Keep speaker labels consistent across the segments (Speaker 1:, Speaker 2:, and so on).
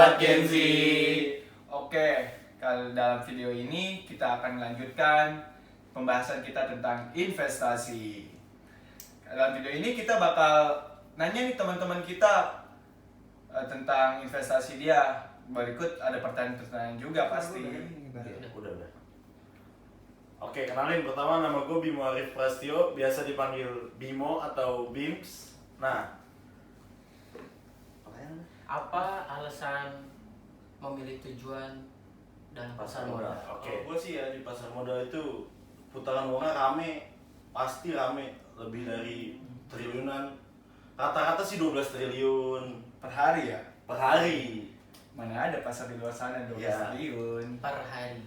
Speaker 1: Sobat Gen Z.
Speaker 2: Oke, kalau dalam video ini kita akan melanjutkan pembahasan kita tentang investasi. Dalam video ini kita bakal nanya nih teman-teman kita tentang investasi dia. Berikut ada pertanyaan-pertanyaan juga pasti.
Speaker 1: Udah. Oke, kenalin, pertama nama gue Bimo Arif Prastio, biasa dipanggil Bimo atau Bims. Nah,
Speaker 3: apa alasan memilih tujuan dan pasar modal?
Speaker 1: Oke, gue sih ya di pasar modal itu putaran uangnya rame, pasti rame, lebih dari triliunan. Rata-rata sih 12 triliun
Speaker 2: Per hari ya?
Speaker 1: per hari.
Speaker 2: Mana ada pasar di luar sana 12
Speaker 1: Ya.
Speaker 2: triliun.
Speaker 3: Per hari.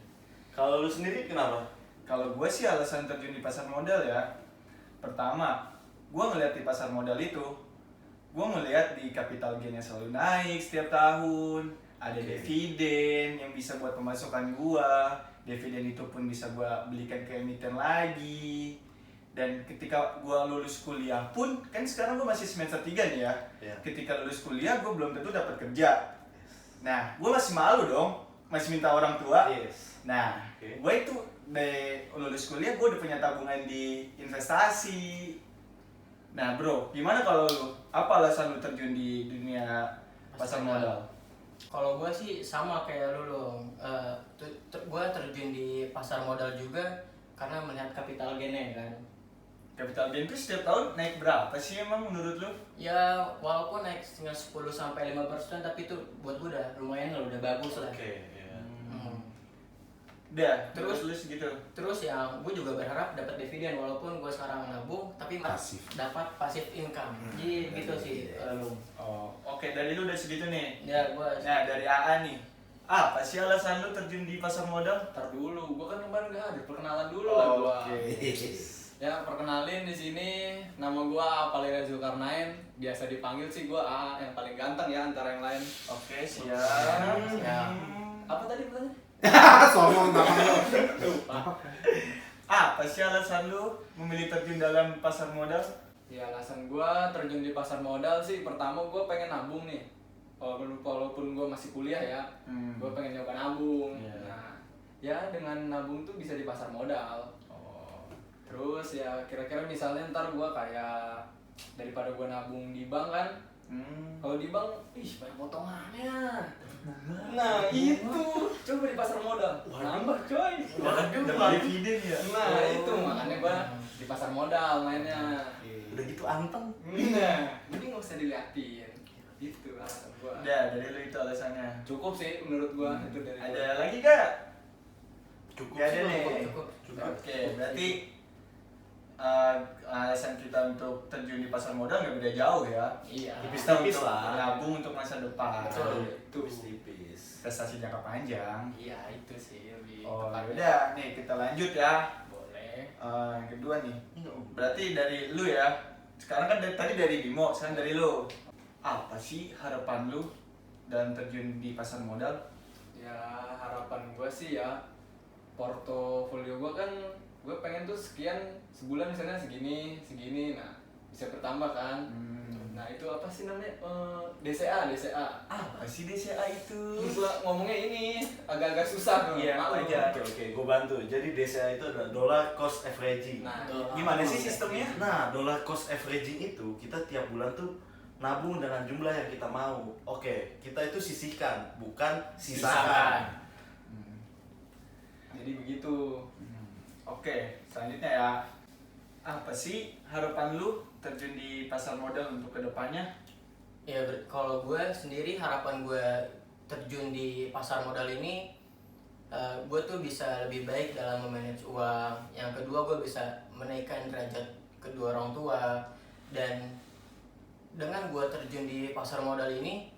Speaker 1: Kalau lu sendiri kenapa?
Speaker 2: Kalau gue sih alasan terjun di pasar modal ya. Pertama, gue ngeliat di pasar modal itu, gue ngeliat di capital gain yang selalu naik setiap tahun. Ada dividen yang bisa buat pemasukan gue. Dividen itu pun bisa gue belikan ke emiten lagi. Dan ketika gue lulus kuliah pun, kan sekarang gue masih semester 3 nih ya.
Speaker 1: Ya.
Speaker 2: Ketika lulus kuliah gue belum tentu dapat kerja. Nah, gue masih malu dong, masih minta orang tua.
Speaker 1: Yes.
Speaker 2: Nah,
Speaker 1: Oke.
Speaker 2: gue itu dari lulus kuliah gue udah punya tabungan di investasi. Nah bro, gimana kalau lu? Apa alasan lu terjun di dunia pasar modal?
Speaker 3: Kalau gue sih sama kayak lu loh. Gue terjun di pasar modal juga karena melihat capital gain-nya kan.
Speaker 2: Capital gain itu setiap tahun naik berapa sih emang menurut lu?
Speaker 3: Ya walaupun naik 10-5% tapi itu buat gue udah lumayan lah, udah bagus lah.
Speaker 1: Oke, ya.
Speaker 2: Udah,
Speaker 3: Terus?
Speaker 2: terus gitu.
Speaker 3: Terus yang gue juga berharap dapat dividen walaupun gue sekarang nabung tapi
Speaker 1: Pasif.
Speaker 3: dapat passive income. Jadi gitu sih lu.
Speaker 2: Oh, oke, dari lu udah segitu nih.
Speaker 3: Ya gue
Speaker 2: Nah, dari AA nih. Apa sih alasan lu terjun di pasar modal?
Speaker 4: Ntar dulu, gua kan kemarin nggak hadir, perkenalan dulu lah gua. Ya perkenalin di sini, nama gua Apalira Zulkarnain, biasa dipanggil sih gua AA yang paling ganteng ya antara yang lain.
Speaker 2: Oke, siap.
Speaker 3: Siap.
Speaker 4: Apa tadi pertanyaan?
Speaker 5: Somong banget lu.
Speaker 4: Lupa.
Speaker 2: Apa sih alasan lu memilih terjun dalam pasar modal?
Speaker 4: Ya alasan gua terjun di pasar modal sih, pertama gua pengen nabung nih. Walaupun gua masih kuliah ya, gua pengen nyoba nabung.
Speaker 2: Iya.
Speaker 4: Nah, ya dengan nabung tuh bisa di pasar modal. Terus ya kira-kira misalnya ntar gua kayak daripada gua nabung di bank kan, kalau di bank, banyak potongannya. Nah itu, coba di pasar modal, nambah coy.
Speaker 2: Dapat dividen ya?
Speaker 4: Nah itu makanya gua di pasar modal mainnya.
Speaker 1: Udah gitu anteng.
Speaker 4: Nah, jadi nggak usah diliatin. Itu alasan gua.
Speaker 2: Udah, dari lu itu alasannya.
Speaker 4: Cukup sih menurut gua itu dari gua.
Speaker 2: Ada lagi gak?
Speaker 1: Cukup
Speaker 2: Gak ada
Speaker 1: sih,
Speaker 2: nih.
Speaker 3: cukup.
Speaker 2: Oke, berarti alasan kita untuk terjun di pasar modal nggak beda jauh ya.
Speaker 3: Iya.
Speaker 1: Tipis-tipis
Speaker 2: Untuk
Speaker 1: lah.
Speaker 2: nabung untuk masa depan.
Speaker 4: Betul.
Speaker 1: Tipis-tipis.
Speaker 2: Investasi jangka panjang.
Speaker 3: Iya itu sih lebih
Speaker 2: Oh,
Speaker 3: tepatnya.
Speaker 2: udah nih kita lanjut ya.
Speaker 3: Boleh.
Speaker 2: Yang kedua nih. Berarti dari lu ya. Sekarang kan tadi dari Bimo, sekarang dari lu. Apa sih harapan lu dan terjun di pasar modal?
Speaker 4: Ya harapan gua sih ya, portofolio gua kan gua pengen tuh sekian sebulan misalnya segini, nah bisa bertambah kan. Nah itu apa sih namanya, DCA.
Speaker 2: Apa sih DCA itu?
Speaker 4: Gua ngomongnya ini agak-agak susah.
Speaker 2: Iya,
Speaker 4: malu.
Speaker 2: aja.
Speaker 1: Oke, gue bantu. Jadi DCA itu adalah dollar cost averaging.
Speaker 4: Nah,
Speaker 2: Gimana sih sistemnya?
Speaker 1: Nah, dollar cost averaging itu kita tiap bulan tuh nabung dengan jumlah yang kita mau. Oke, kita itu sisihkan, bukan sisakan.
Speaker 4: jadi begitu.
Speaker 2: Oke, selanjutnya ya. Apa sih harapan lu terjun di pasar modal untuk kedepannya?
Speaker 3: Ya kalau gue sendiri harapan gue terjun di pasar modal ini gue tuh bisa lebih baik dalam memanage uang. Yang kedua gue bisa menaikkan derajat kedua orang tua. Dan dengan gue terjun di pasar modal ini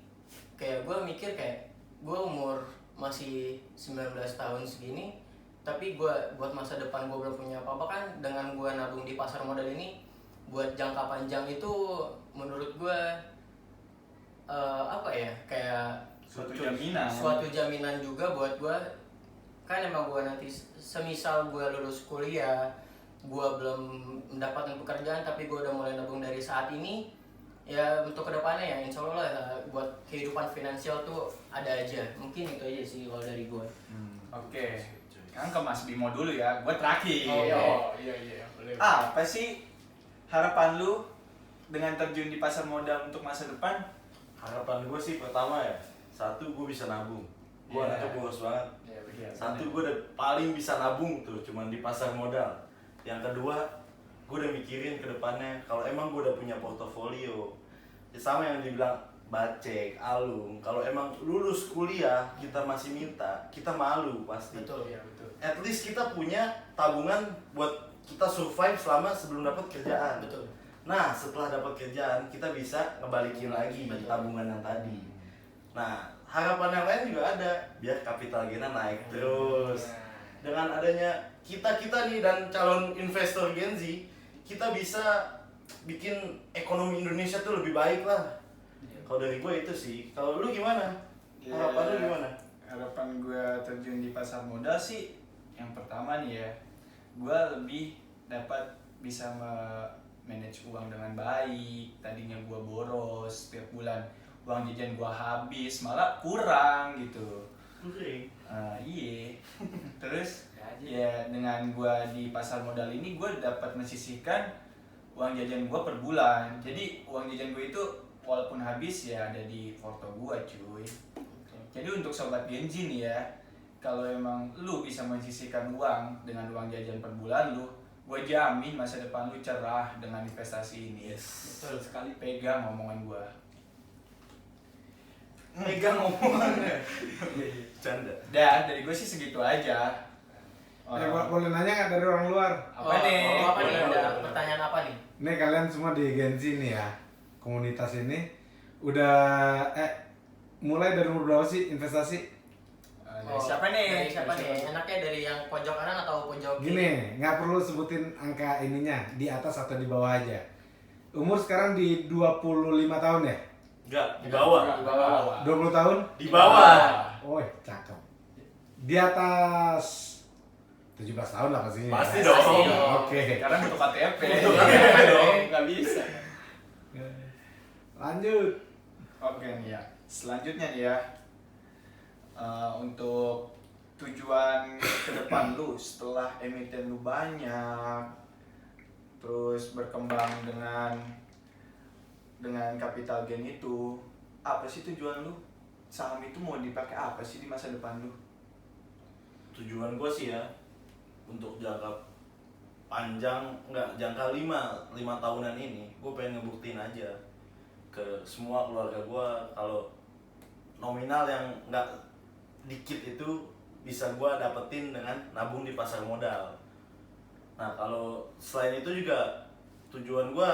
Speaker 3: kayak gue mikir kayak gue umur masih 19 tahun segini tapi gue buat masa depan gue belum punya apa-apa kan. Dengan gue nabung di pasar modal ini buat jangka panjang itu menurut gue apa ya, kayak suatu jaminan juga buat gue. Kan emang gue nanti semisal gue lulus kuliah, gue belum mendapatkan pekerjaan tapi gue udah mulai nabung dari saat ini, Ya untuk kedepannya ya insya Allah lah buat kehidupan finansial tuh ada aja. Mungkin itu aja sih kalau dari gue.
Speaker 2: Oke. Kan ke Mas Bimo dulu ya, gue terakhir.
Speaker 4: Iya, boleh.
Speaker 2: Apa sih harapan lu dengan terjun di pasar modal untuk masa depan?
Speaker 1: Harapan gue sih pertama ya, satu gue bisa nabung. Gue
Speaker 2: Iya.
Speaker 1: anaknya boros banget.
Speaker 4: Iya, benar.
Speaker 1: Satu gue udah paling bisa nabung tuh, cuman di pasar modal. Yang kedua, gue udah mikirin ke depannya kalau emang gue udah punya portofolio. Ya sama yang dibilang Bacek, Alung, kalau emang lulus kuliah kita masih minta, kita malu pasti.
Speaker 3: Betul.
Speaker 4: Iya, betul.
Speaker 1: At least kita punya tabungan buat kita survive selama sebelum dapat kerjaan.
Speaker 3: Betul.
Speaker 1: Nah, setelah dapat kerjaan kita bisa ngebalikin lagi
Speaker 3: Betul.
Speaker 1: tabungan yang tadi. Nah, harapan yang lain juga ada, biar kapital Gena naik terus. Dengan adanya kita nih dan calon investor Gen Z, kita bisa bikin ekonomi Indonesia tuh lebih baik lah. Kalau dari gue itu sih. Kalau lu gimana? Harapan lu gimana?
Speaker 2: Harapan gue terjun di pasar modal sih, yang pertama nih ya, gue lebih dapat bisa manage uang dengan baik. Tadinya gue boros setiap bulan, uang jajan gue habis, malah kurang gitu. Iya. Terus ya dengan gue di pasar modal ini gue dapat mensisihkan uang jajan gue per bulan. Jadi uang jajan gue itu walaupun habis ya ada di porto gue cuy. Jadi untuk sobat Gen Z nih ya, kalau emang lu bisa mensisihkan uang dengan uang jajan per bulan lu, gue jamin masa depan lu cerah dengan investasi ini.
Speaker 3: Betul
Speaker 2: sekali, pegang omongan gue.
Speaker 1: Megang omongannya. Canda.
Speaker 2: Dah, dari gue sih segitu aja.
Speaker 5: Boleh nanya nggak dari orang luar?
Speaker 2: Apa nih?
Speaker 3: Apa nih?
Speaker 2: Boleh,
Speaker 3: Ada
Speaker 2: boleh.
Speaker 3: pertanyaan apa nih?
Speaker 5: Nih kalian semua di Gen Z nih ya, komunitas ini udah mulai dari umur berapa sih investasi?
Speaker 2: Dari siapa nih?
Speaker 3: Dari siapa nih? Enaknya dari yang pojok kanan atau pojok kiri?
Speaker 5: Gini, nggak perlu sebutin angka ininya, di atas atau di bawah aja. Umur sekarang di 25 tahun ya?
Speaker 1: Enggak, di bawah.
Speaker 4: Di bawah.
Speaker 5: 20 tahun?
Speaker 1: Di bawah.
Speaker 5: Oh, cakep. Di atas 17 tahun lah pastinya.
Speaker 1: Pasti
Speaker 5: ya.
Speaker 1: dong.
Speaker 3: Pasti dong.
Speaker 5: Oke.
Speaker 2: Sekarang untuk KTP.
Speaker 1: Untuk KTP dong.
Speaker 2: Nggak bisa.
Speaker 5: Lanjut.
Speaker 2: Oke nih ya. Selanjutnya nih ya. Untuk tujuan ke depan lu setelah emiten lu banyak, terus berkembang dengan kapital gain itu, apa sih tujuan lu? Saham itu mau dipakai apa sih di masa depan lu?
Speaker 1: Tujuan gue sih ya untuk jangka panjang, enggak jangka 5 tahunan ini, gue pengen ngebuktiin aja ke semua keluarga gue kalau nominal yang enggak dikit itu bisa gue dapetin dengan nabung di pasar modal. Nah kalau selain itu juga tujuan gue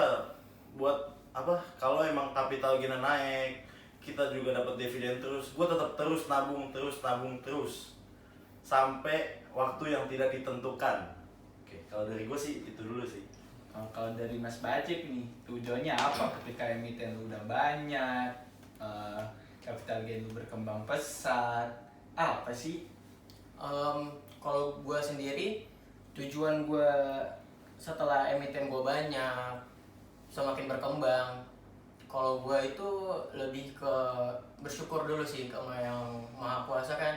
Speaker 1: buat apa, kalau emang kapital Gena naik, kita juga dapat dividen terus, gue tetap terus nabung terus sampai waktu yang tidak ditentukan. Oke, kalau dari gue sih itu dulu sih.
Speaker 2: Kalau dari Mas Bacik nih, tujuannya apa ketika emiten lu udah banyak, capital gain lu berkembang pesat, apa sih?
Speaker 3: Kalau gue sendiri, tujuan gue setelah emiten gue banyak, semakin berkembang, kalau gue itu lebih ke bersyukur dulu sih sama yang Maha Kuasa kan.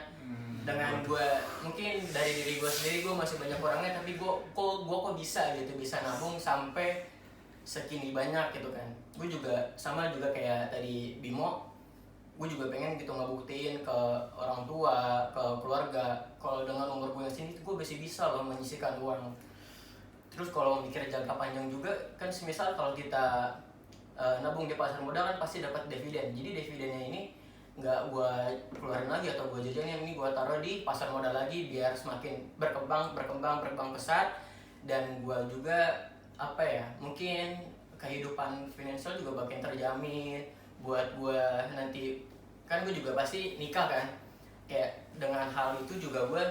Speaker 3: Dengan gue, mungkin dari diri gue sendiri gue masih banyak kurangnya, tapi gue kok bisa gitu, bisa nabung sampai segini banyak gitu kan. Gue juga sama juga kayak tadi Bimo, gue juga pengen gitu ngebuktiin ke orang tua, ke keluarga, kalau dengan umur gue yang sini gue masih bisa loh menyisihkan uang. Terus kalau mikir jangka panjang juga kan, semisal kalau kita nabung di pasar modal kan pasti dapat dividen. Jadi dividennya ini nggak gue keluarin lagi atau gue jajanin, ini gue taruh di pasar modal lagi biar semakin berkembang pesat. Dan gue juga apa ya, mungkin kehidupan finansial juga makin terjamin buat gue nanti. Kan gue juga pasti nikah kan, kayak dengan hal itu juga gue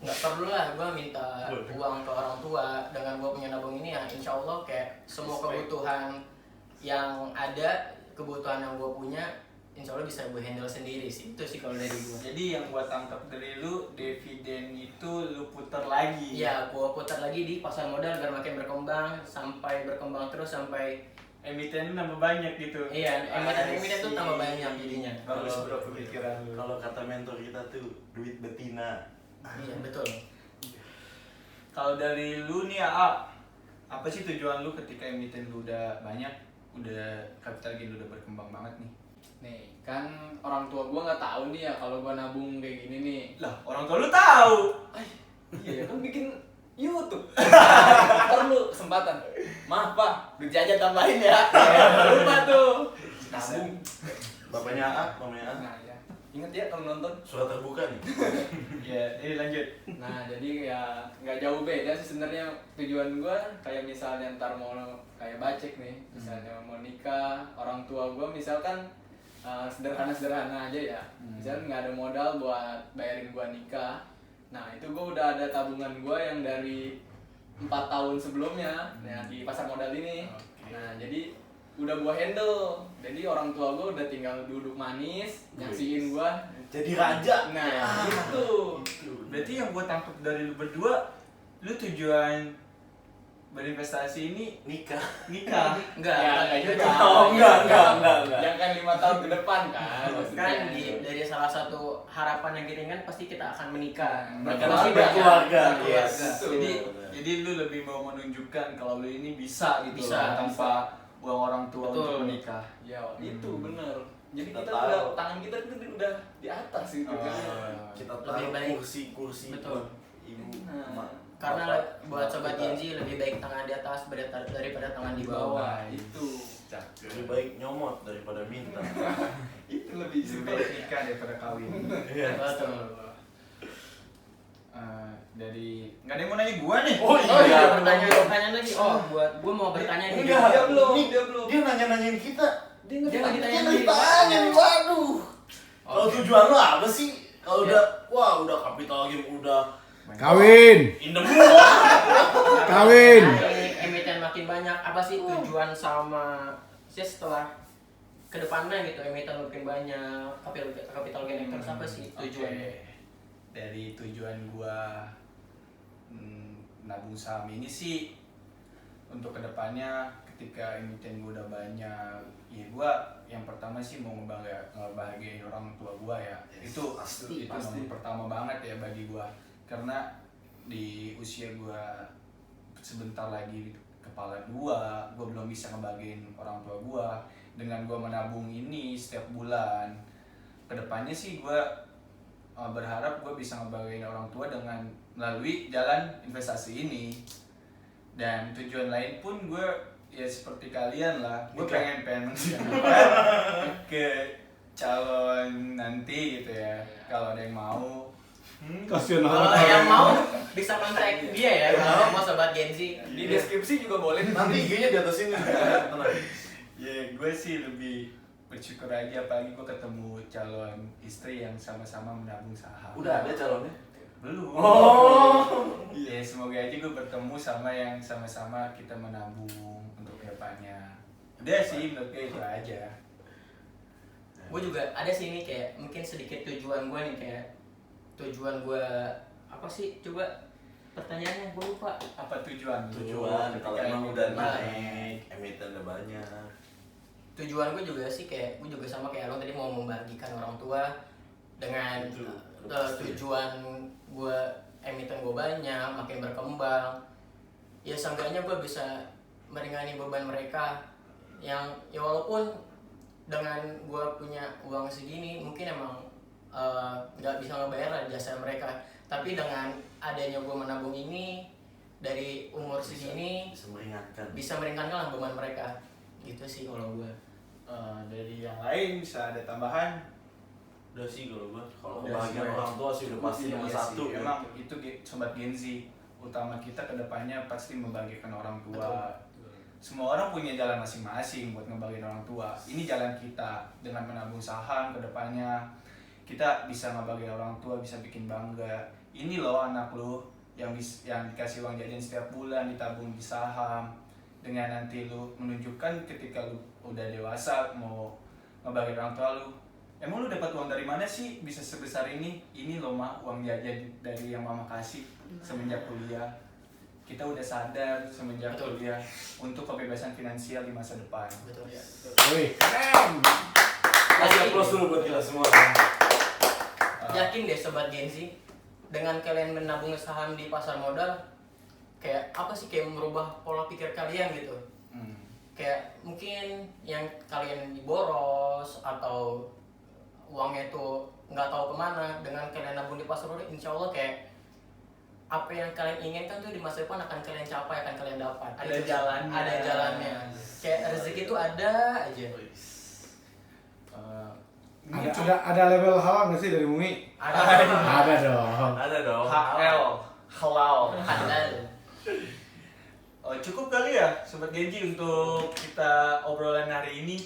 Speaker 3: nggak perlu lah gue minta uang ke orang tua. Dengan gue punya nabung ini ya insya Allah kayak semua kebutuhan yang ada, kebutuhan yang gue punya insya Allah bisa gue handle sendiri sih. Itu sih kalau dari gue.
Speaker 2: Jadi yang gua tangkap dari lu, dividen itu lu putar lagi.
Speaker 3: Iya, gue putar lagi di pasar modal biar makin berkembang, sampai berkembang terus sampai
Speaker 2: emiten lu nambah banyak gitu.
Speaker 3: Iya, emiten tuh tambah banyak jadinya.
Speaker 2: Bagus bro pemikiran lu.
Speaker 1: Kalau kata mentor kita tuh duit betina.
Speaker 3: Iya betul.
Speaker 2: Kalau dari lu nih A, apa sih tujuan lu ketika emiten lu udah banyak, udah capital gain lu udah berkembang banget nih?
Speaker 4: Nih, kan orang tua gua nggak tahu nih ya kalau gua nabung kayak gini nih.
Speaker 2: Lah, orang tua lu tahu.
Speaker 4: Iya, kan bikin YouTube. Perlu kesempatan. Maaf, Pak. Duit jajan tambahin ya. Lupa tuh. Nabung.
Speaker 1: Bapaknya A, mamanya A.
Speaker 4: Nah, ya. Ingat ya kalau nonton.
Speaker 1: Surat terbuka nih.
Speaker 2: Ya, ini lanjut.
Speaker 4: Nah, jadi ya nggak jauh beda sih sebenarnya tujuan gua kayak misalnya ntar mau kayak bacek nih, misalnya mau nikah, orang tua gua misalkan sederhana-sederhana aja ya. Misalnya nggak ada modal buat bayarin gua nikah. Nah, itu gua udah ada tabungan gua yang dari 4 tahun sebelumnya nah, di pasar modal ini. Nah, jadi udah gua handle. Jadi orang tua gua udah tinggal duduk manis, nyaksiin gua
Speaker 1: Jadi raja.
Speaker 4: Nah, itu.
Speaker 2: Berarti yang gua tangkap dari lu berdua, lu tujuan berinvestasi ini
Speaker 1: Nikah.
Speaker 2: nikah.
Speaker 3: Enggak,
Speaker 4: Ya,
Speaker 3: enggak
Speaker 4: gitu.
Speaker 3: juga.
Speaker 1: Oh, enggak.
Speaker 4: Yang kan 5 tahun ke depan kan.
Speaker 3: Kan dari salah satu harapan yang kita inginkan pasti kita akan menikah.
Speaker 1: Berkeluarga. Yes.
Speaker 2: Jadi lu lebih mau menunjukkan kalau lu ini bisa gitu
Speaker 3: Bisa,
Speaker 2: loh, tanpa buang orang tua
Speaker 3: Betul.
Speaker 2: untuk menikah.
Speaker 4: Ya, itu bener. Jadi
Speaker 1: Kita
Speaker 4: kita
Speaker 1: tahu.
Speaker 4: udah tangan kita tuh udah di atas gitu kan.
Speaker 1: Kita
Speaker 3: Lebih
Speaker 1: taruh
Speaker 3: baik.
Speaker 1: kursi
Speaker 3: Betul.
Speaker 1: ibu,
Speaker 4: Nah.
Speaker 1: emak.
Speaker 3: Karena
Speaker 1: bapak,
Speaker 3: buat sobat
Speaker 1: kita.
Speaker 3: Gen Z lebih baik tangan di atas daripada tangan di bawah.
Speaker 4: Itu.
Speaker 1: Lebih baik nyomot daripada minta.
Speaker 4: Itu lebih
Speaker 2: Lebih baik nikah daripada kawin.
Speaker 1: Iya.
Speaker 3: Betul.
Speaker 2: Dari nggak ada yang mau nanya gua nih.
Speaker 1: Oh iya,
Speaker 3: Pertanyaan lagi. Oh, buat gua mau bertanya nih.
Speaker 1: Enggak,
Speaker 4: Dia belum,
Speaker 1: Nih,
Speaker 4: dia belum.
Speaker 1: Dia nanya-nanyain kita.
Speaker 4: Dia nggak
Speaker 3: Dia nggak
Speaker 4: ditanya.
Speaker 3: ditanya.
Speaker 1: Dia ditanya nih, waduh. Kalau
Speaker 3: Oke.
Speaker 1: tujuan lo apa sih? Kalau udah, wah udah capital game udah
Speaker 5: Kawin,
Speaker 1: in the mood.
Speaker 5: kawin.
Speaker 3: Emiten makin banyak. Apa sih tujuan sama sih setelah kedepannya gitu emiten makin banyak capital gain actors apa sih tujuannya?
Speaker 2: Oke. Dari tujuan gua nabung saham ini sih untuk kedepannya ketika emiten gua udah banyak, ya gua yang pertama sih mau ngebahagiain orang tua gua ya.
Speaker 1: Yes,
Speaker 2: Itu
Speaker 1: pasti.
Speaker 2: nomor pertama banget ya bagi gua, karena di usia gua sebentar lagi kepala dua, gua belum bisa ngebahagiain orang tua gua. Dengan gua menabung ini setiap bulan, kedepannya sih gua berharap gue bisa ngebahagiain orang tua dengan melalui jalan investasi ini. Dan tujuan lain pun gue ya seperti kalian lah, gue pengen ke calon nanti gitu ya, kalau ada yang mau.
Speaker 5: Kasian
Speaker 3: Kalau
Speaker 5: amat.
Speaker 3: yang mau bisa kontak dia ya, kalau mau sobat Gen Z.
Speaker 4: Di deskripsi juga boleh.
Speaker 1: Nanti IG-nya di atas ini. Tenang.
Speaker 2: Ya gue sih lebih bersyukur aja, apalagi gue ketemu calon istri yang sama-sama menabung saham.
Speaker 1: Udah ada calonnya?
Speaker 2: Belum.
Speaker 1: Oh.
Speaker 2: Ya semoga aja gue bertemu sama yang sama-sama kita menabung untuk kedepannya. Udah sih menurut gue itu aja.
Speaker 3: Gue juga ada sih ini kayak mungkin sedikit tujuan gue nih, kayak tujuan gue apa sih, coba pertanyaannya gue lupa.
Speaker 2: Apa tujuan lu
Speaker 1: Tujuan
Speaker 2: ketika
Speaker 1: kalau emang udah
Speaker 2: emiten
Speaker 1: naik, emiten udah banyak.
Speaker 3: Tujuan gue juga sih kayak gue juga sama kayak lo tadi, mau membagikan orang tua dengan
Speaker 1: Itu,
Speaker 3: tujuan gue emiten gue banyak, makin berkembang. Ya seenggaknya gue bisa meringankan beban mereka yang ya walaupun dengan gue punya uang segini mungkin emang nggak bisa ngebayar lah jasa mereka, tapi dengan adanya gue menabung ini dari umur segini
Speaker 1: Bisa meringankan.
Speaker 3: lah beban mereka gitu sih kalau gue.
Speaker 2: dari yang lain bisa ada tambahan?
Speaker 1: Udah sih kalau gua. Kalau
Speaker 2: Udah
Speaker 1: kebahagiaan
Speaker 2: sih,
Speaker 1: orang tua sih udah pasti
Speaker 2: Iya
Speaker 1: nomor
Speaker 2: sih,
Speaker 1: satu. ya.
Speaker 2: emang itu sobat Gen Z utama kita kedepannya pasti membagikan orang tua. Semua orang punya jalan masing-masing buat ngebagiin orang tua. Ini jalan kita dengan menabung saham kedepannya, kita bisa ngebagiin orang tua, bisa bikin bangga. Ini loh anak lo yang dikasih uang jajan setiap bulan ditabung di saham. Dengan nanti lu menunjukkan ketika lu udah dewasa mau ngebagiin orang tua lu, emang lu dapat uang dari mana sih bisa sebesar ini? Ini loh mah uang jajan dari yang mama kasih semenjak kuliah. kita udah sadar semenjak
Speaker 3: Betul.
Speaker 2: kuliah untuk kebebasan finansial di masa depan.
Speaker 3: Betul.
Speaker 4: Ya, betul.
Speaker 5: Wih, keren.
Speaker 1: Kasih aplaus dulu buat kita semua.
Speaker 3: Yakin deh sobat Gen Z, dengan kalian menabung saham di pasar modal, kayak apa sih, kayak merubah pola pikir kalian gitu. Kayak mungkin yang kalian boros atau uangnya itu nggak tahu kemana, dengan kalian nabung di pasar modal, insya Allah kayak apa yang kalian inginkan tuh di masa depan akan kalian capai, akan kalian dapat.
Speaker 2: Ada
Speaker 3: Itu-
Speaker 2: jalannya.
Speaker 3: Ada jalannya. Kayak rezeki itu ada aja.
Speaker 5: Ada level halal nggak sih dari Mumi? Ada dong.
Speaker 1: Ada dong.
Speaker 2: HL, halal.
Speaker 3: Halal.
Speaker 2: Cukup kali ya Sobat Genji untuk kita obrolan hari ini.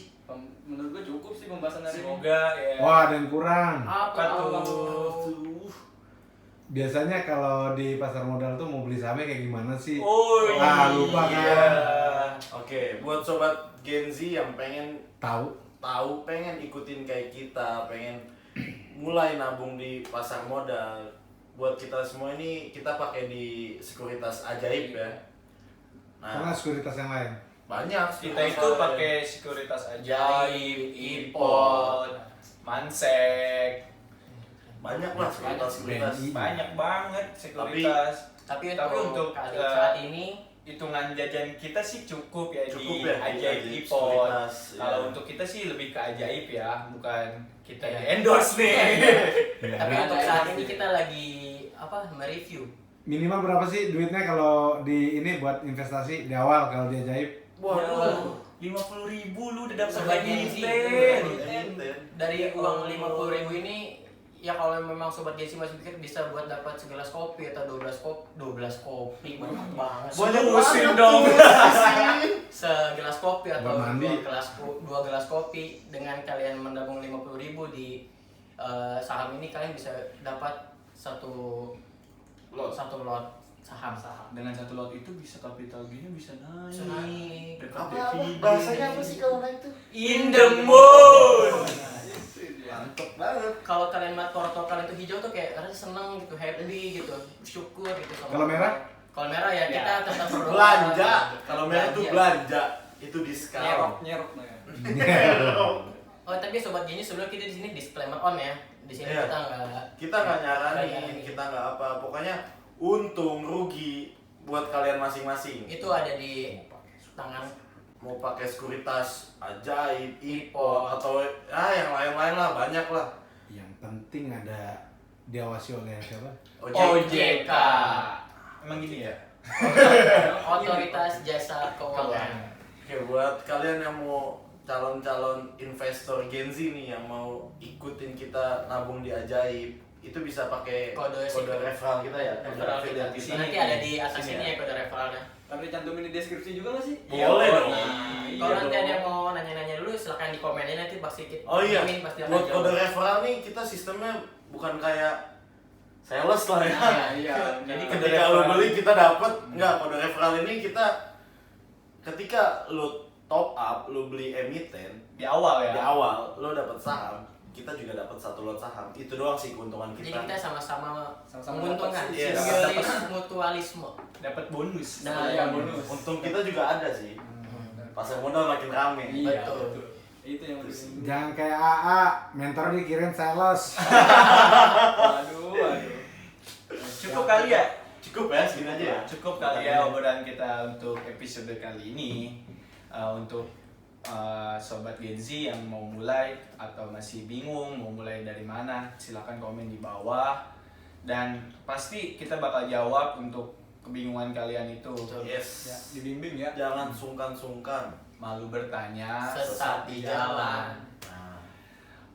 Speaker 4: Menurut gue cukup sih pembahasan hari ini.
Speaker 2: Semoga ya.
Speaker 5: Wah, ada yang kurang.
Speaker 3: Apa
Speaker 2: tuh?
Speaker 3: tuh?
Speaker 5: Biasanya kalau di pasar modal tuh mau beli sahamnya kayak gimana sih?
Speaker 2: Oh
Speaker 5: Ah, lupa
Speaker 2: iya.
Speaker 5: kan.
Speaker 1: Oke, buat sobat Gen Z yang pengen
Speaker 5: Tahu?
Speaker 1: pengen ikutin kayak kita, pengen mulai nabung di pasar modal. Buat kita semua ini, kita pakai di sekuritas ajaib ya.
Speaker 5: Karena
Speaker 1: Nah,
Speaker 5: sekuritas yang lain.
Speaker 1: banyak
Speaker 2: Kita itu pakai sekuritas ajaib, ipot, mansek,
Speaker 1: banyak lah sekuritas.
Speaker 5: BNI.
Speaker 2: banyak banget sekuritas.
Speaker 3: Tapi
Speaker 2: Tapi
Speaker 3: untuk
Speaker 2: untuk,
Speaker 3: kali
Speaker 2: eh,
Speaker 3: saat ini
Speaker 2: Hitungan jajan kita sih cukup ya
Speaker 1: Cukup
Speaker 2: di
Speaker 1: ya,
Speaker 2: ajaib
Speaker 1: di
Speaker 2: ipot.
Speaker 1: sekuritas, ya.
Speaker 2: Kalau untuk kita sih lebih ke ajaib ya, bukan kita
Speaker 3: Iya.
Speaker 2: di endorse nih.
Speaker 3: tapi
Speaker 5: Ya.
Speaker 3: untuk saat ini kita lagi mereview.
Speaker 5: Minimal berapa sih duitnya kalau di ini buat investasi di awal kalau di ajaib?
Speaker 1: Waduh.
Speaker 2: 50.000 lu udah dapat
Speaker 3: Sobat Gen Z,
Speaker 1: Enten.
Speaker 3: dari uang 50.000 ini ya kalau memang sobat Gen Z masih pikir bisa buat dapat segelas kopi atau 12 kopi banyak banget.
Speaker 1: Banyak
Speaker 2: Musim
Speaker 1: banget
Speaker 2: dong.
Speaker 1: tuh.
Speaker 3: Segelas kopi atau
Speaker 5: Buat mandi.
Speaker 3: dua gelas kopi dengan kalian menabung 50.000 di saham ini, kalian bisa dapat satu lot saham.
Speaker 2: Dengan satu lot itu bisa kapital gini bisa naik.
Speaker 3: Bisa naik.
Speaker 2: Dapat
Speaker 1: Apa?
Speaker 2: dividen.
Speaker 1: Bahasanya apa sih kalau naik tuh?
Speaker 2: In the moon.
Speaker 1: Mantap banget.
Speaker 3: Kalau kalian melihat porto kalian itu hijau tuh kayak rasanya seneng gitu, happy gitu, bersyukur gitu. sama
Speaker 5: Kalau merah?
Speaker 3: Kalau merah ya kita tetap berdoa.
Speaker 1: Belanja. Kalau merah tuh belanja. Itu diskon.
Speaker 4: Nyerok nah ya.
Speaker 3: Oh tapi sobat Geni, sebelum kita di sini disclaimer on ya. Di sini
Speaker 1: Iya.
Speaker 3: kita nggak
Speaker 1: Kita nggak nyaranin, kita nggak apa. Pokoknya untung rugi buat kalian masing-masing.
Speaker 3: itu ada di tangan.
Speaker 1: Mau pakai sekuritas ajaib, ipot atau yang lain-lain lah, banyak lah.
Speaker 5: Yang penting ada diawasi oleh siapa?
Speaker 2: OJK. Emang gini ya?
Speaker 3: Otoritas Jasa Keuangan.
Speaker 1: Oke, buat kalian yang mau calon-calon investor Gen Z nih yang mau ikutin kita nabung di ajaib, itu bisa pakai
Speaker 3: Kode
Speaker 1: referral kita ya, kode
Speaker 3: Referral
Speaker 1: affiliate
Speaker 3: kita.
Speaker 1: kita.
Speaker 3: Nanti ada di atas
Speaker 1: Sini
Speaker 3: ini
Speaker 1: ya.
Speaker 3: ya kode referralnya.
Speaker 4: Tapi cantumin di deskripsi juga nggak sih?
Speaker 1: Boleh dong.
Speaker 3: Kalau
Speaker 1: Iya
Speaker 3: nanti
Speaker 1: dong.
Speaker 3: ada yang mau nanya-nanya dulu, silahkan di komennya, nanti pasti kita
Speaker 1: Oh iya,
Speaker 3: pasti akan
Speaker 1: buat
Speaker 3: jawab.
Speaker 1: kode referral nih kita sistemnya bukan kayak sales lah ya.
Speaker 4: Iya.
Speaker 2: Jadi
Speaker 1: Ketika
Speaker 2: referral.
Speaker 1: lo beli kita dapat, enggak, kode referral ini kita ketika lo top up, lo beli emiten
Speaker 2: Di awal ya.
Speaker 1: di awal, lo dapat saham, kita juga dapat satu lot saham. Itu doang sih keuntungan
Speaker 3: Jadi
Speaker 1: kita.
Speaker 3: kita sama-sama
Speaker 4: Sama-sama
Speaker 3: menguntungkan.
Speaker 4: dapat
Speaker 1: sih, yes.
Speaker 3: Simbiosis mutualisme.
Speaker 2: Dapat bonus.
Speaker 3: Nah,
Speaker 4: Iya,
Speaker 3: iya.
Speaker 4: bonus.
Speaker 1: Untung kita juga ada sih. Pasar modal makin rame.
Speaker 4: Iya,
Speaker 3: Betul.
Speaker 4: betul. Itu yang penting.
Speaker 5: Jangan kayak AA, mentor dikirim sales.
Speaker 4: Aduh.
Speaker 2: Cukup kali ya?
Speaker 1: Cukup ya, segini aja ya.
Speaker 2: Cukup kali ya obrolan kita untuk episode kali ini. Untuk sobat Gen Z yang mau mulai atau masih bingung mau mulai dari mana, silahkan komen di bawah. Dan pasti kita bakal jawab untuk kebingungan kalian itu.
Speaker 1: Yes.
Speaker 4: Ya, dibimbing ya.
Speaker 1: Jangan sungkan-sungkan.
Speaker 2: Malu bertanya.
Speaker 3: Sesat di jalan.
Speaker 1: Nah,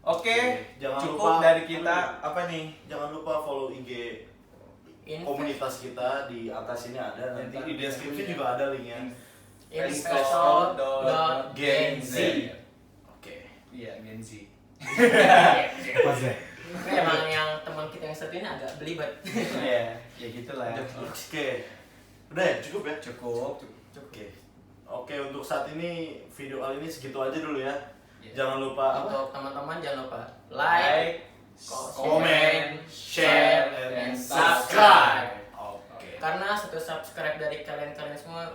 Speaker 2: Oke,
Speaker 1: Jangan
Speaker 2: cukup
Speaker 1: lupa-
Speaker 2: dari kita. Apa nih?
Speaker 1: jangan lupa follow IG komunitas kita di atas ini ada, nanti di deskripsi juga ada linknya.
Speaker 3: Investor.genz.
Speaker 1: Oke.
Speaker 2: Iya, Gen Z.
Speaker 5: Pas ya.
Speaker 3: Emang yang teman kita yang satu ini agak belibet.
Speaker 2: Iya, ya gitulah.
Speaker 1: Oke. Udah ya, cukup ya?
Speaker 2: Cukup.
Speaker 1: Oke. Oke, untuk saat ini video kali ini segitu aja dulu ya.
Speaker 2: Iya.
Speaker 1: Jangan lupa
Speaker 3: Untuk teman-teman jangan lupa like,
Speaker 1: comment, share,
Speaker 3: and
Speaker 1: and subscribe. Oke.
Speaker 3: karena satu subscribe dari kalian semua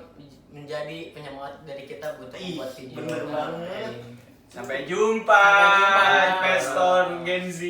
Speaker 3: menjadi penyemangat dari kita untuk
Speaker 1: Ih,
Speaker 3: membuat video.
Speaker 1: bener banget.
Speaker 2: Sampai jumpa,
Speaker 3: Sampai jumpa.
Speaker 2: investor Gen Z.